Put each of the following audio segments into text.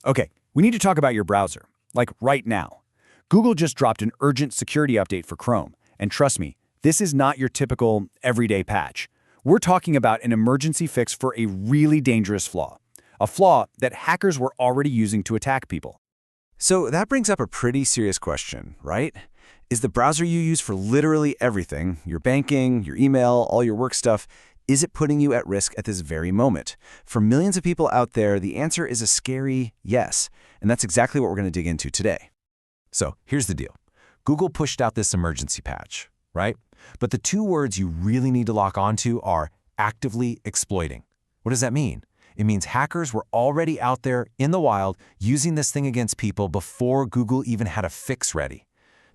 Okay, we need to talk about your browser, like right now. Google just dropped an urgent security update for Chrome, and trust me, this is not your typical everyday patch. We're talking about an emergency fix for a really dangerous flaw, a flaw that hackers were already using to attack people. So that brings up a pretty serious question, right? Is the browser you use for literally everything, your banking, your email, all your work stuff, is it putting you at risk at this very moment? For millions of people out there, the answer is a scary yes, and that's exactly what we're going to dig into today. So here's the deal. Google pushed out this emergency patch, right? But the two words you really need to lock onto are actively exploiting. What does that mean? It means hackers were already out there in the wild using this thing against people before Google even had a fix ready.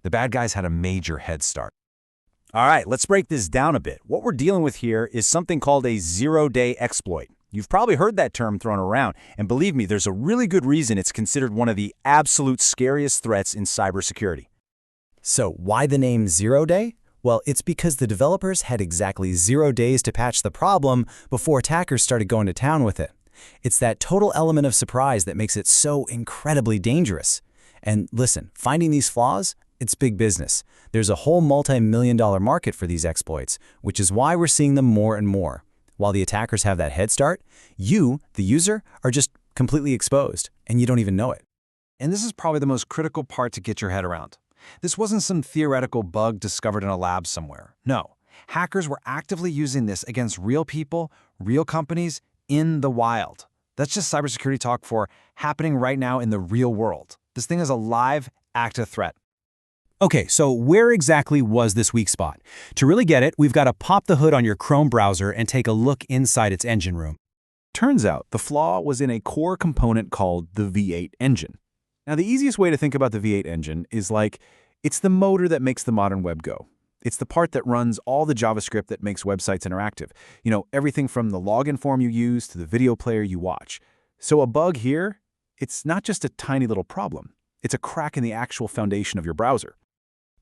The bad guys had a major head start. All right, let's break this down a bit. What we're dealing with here is something called a zero-day exploit. You've probably heard that term thrown around, and believe me, there's a really good reason it's considered one of the absolute scariest threats in cybersecurity. So why the name Zero Day? Well, it's because the developers had exactly 0 days to patch the problem before attackers started going to town with it. It's that total element of surprise that makes it so incredibly dangerous. And listen, finding these flaws, it's big business. There's a whole multi-million-dollar market for these exploits, which is why we're seeing them more and more. While the attackers have that head start, you, the user, are just completely exposed, and you don't even know it. And this is probably the most critical part to get your head around. This wasn't some theoretical bug discovered in a lab somewhere. No, hackers were actively using this against real people, real companies, in the wild. That's just cybersecurity talk for happening right now in the real world. This thing is a live, active threat. Okay, so where exactly was this weak spot? To really get it, we've got to pop the hood on your Chrome browser and take a look inside its engine room. Turns out the flaw was in a core component called the V8 engine. Now, the easiest way to think about the V8 engine is like, it's the motor that makes the modern web go. It's the part that runs all the JavaScript that makes websites interactive. You know, everything from the login form you use to the video player you watch. So a bug here, it's not just a tiny little problem. It's a crack in the actual foundation of your browser.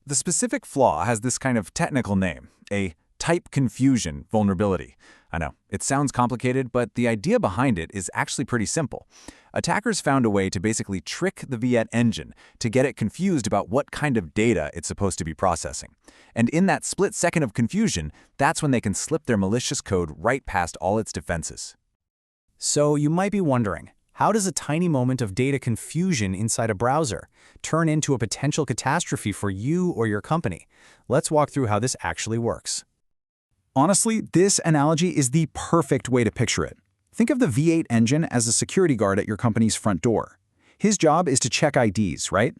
The specific flaw has this kind of technical name, a type confusion vulnerability. I know, it sounds complicated, but the idea behind it is actually pretty simple. Attackers found a way to basically trick the V8 engine to get it confused about what kind of data it's supposed to be processing. And in that split second of confusion, that's when they can slip their malicious code right past all its defenses. So you might be wondering, how does a tiny moment of data confusion inside a browser turn into a potential catastrophe for you or your company? Let's walk through how this actually works. Honestly, this analogy is the perfect way to picture it. Think of the V8 engine as a security guard at your company's front door. His job is to check IDs, right?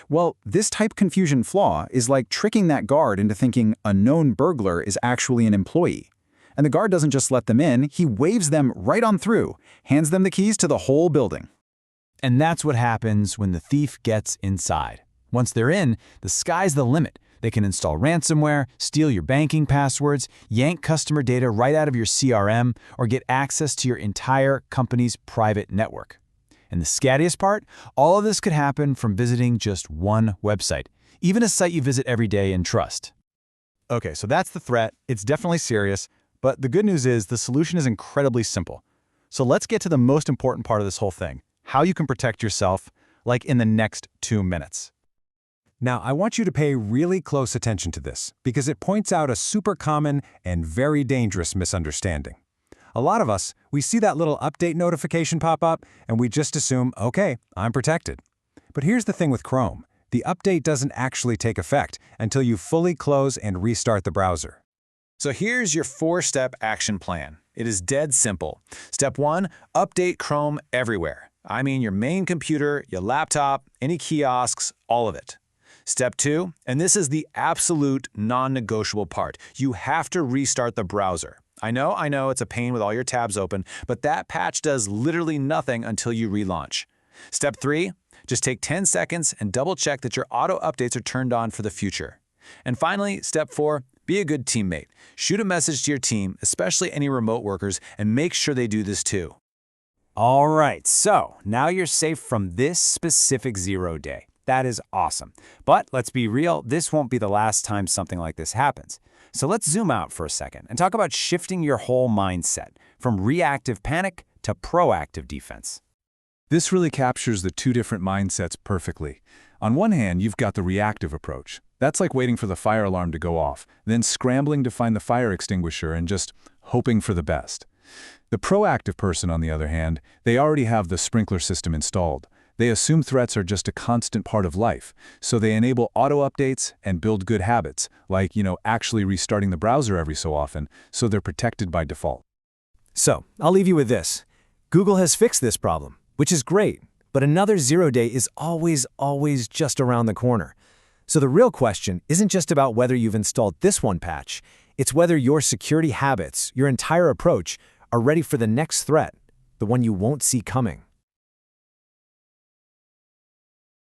Well, this type confusion flaw is like tricking that guard into thinking a known burglar is actually an employee. And the guard doesn't just let them in, he waves them right on through, hands them the keys to the whole building. And that's what happens when the thief gets inside. Once they're in, the sky's the limit. They can install ransomware, steal your banking passwords, yank customer data right out of your CRM, or get access to your entire company's private network. And the scariest part? All of this could happen from visiting just one website, even a site you visit every day and trust. Okay, so that's the threat. It's definitely serious, but the good news is the solution is incredibly simple. So let's get to the most important part of this whole thing, how you can protect yourself, like in the next 2 minutes. Now, I want you to pay really close attention to this because it points out a super common and very dangerous misunderstanding. A lot of us, we see that little update notification pop up and we just assume, okay, I'm protected. But here's the thing with Chrome. The update doesn't actually take effect until you fully close and restart the browser. So here's your 4-step action plan. It is dead simple. Step 1, update Chrome everywhere. I mean your main computer, your laptop, any kiosks, all of it. Step 2, and this is the absolute non-negotiable part. You have to restart the browser. I know, it's a pain with all your tabs open, but that patch does literally nothing until you relaunch. Step 3, just take 10 seconds and double-check that your auto updates are turned on for the future. And finally, step 4, be a good teammate. Shoot a message to your team, especially any remote workers, and make sure they do this too. All right, so now you're safe from this specific 0 day. That is awesome. But let's be real, this won't be the last time something like this happens. So let's zoom out for a second and talk about shifting your whole mindset from reactive panic to proactive defense. This really captures the two different mindsets perfectly. On one hand, you've got the reactive approach. That's like waiting for the fire alarm to go off, then scrambling to find the fire extinguisher and just hoping for the best. The proactive person, on the other hand, they already have the sprinkler system installed. They assume threats are just a constant part of life, so they enable auto-updates and build good habits, like, actually restarting the browser every so often, so they're protected by default. So, I'll leave you with this. Google has fixed this problem, which is great, but another 0-day is always just around the corner. So the real question isn't just about whether you've installed this one patch, it's whether your security habits, your entire approach, are ready for the next threat, the one you won't see coming.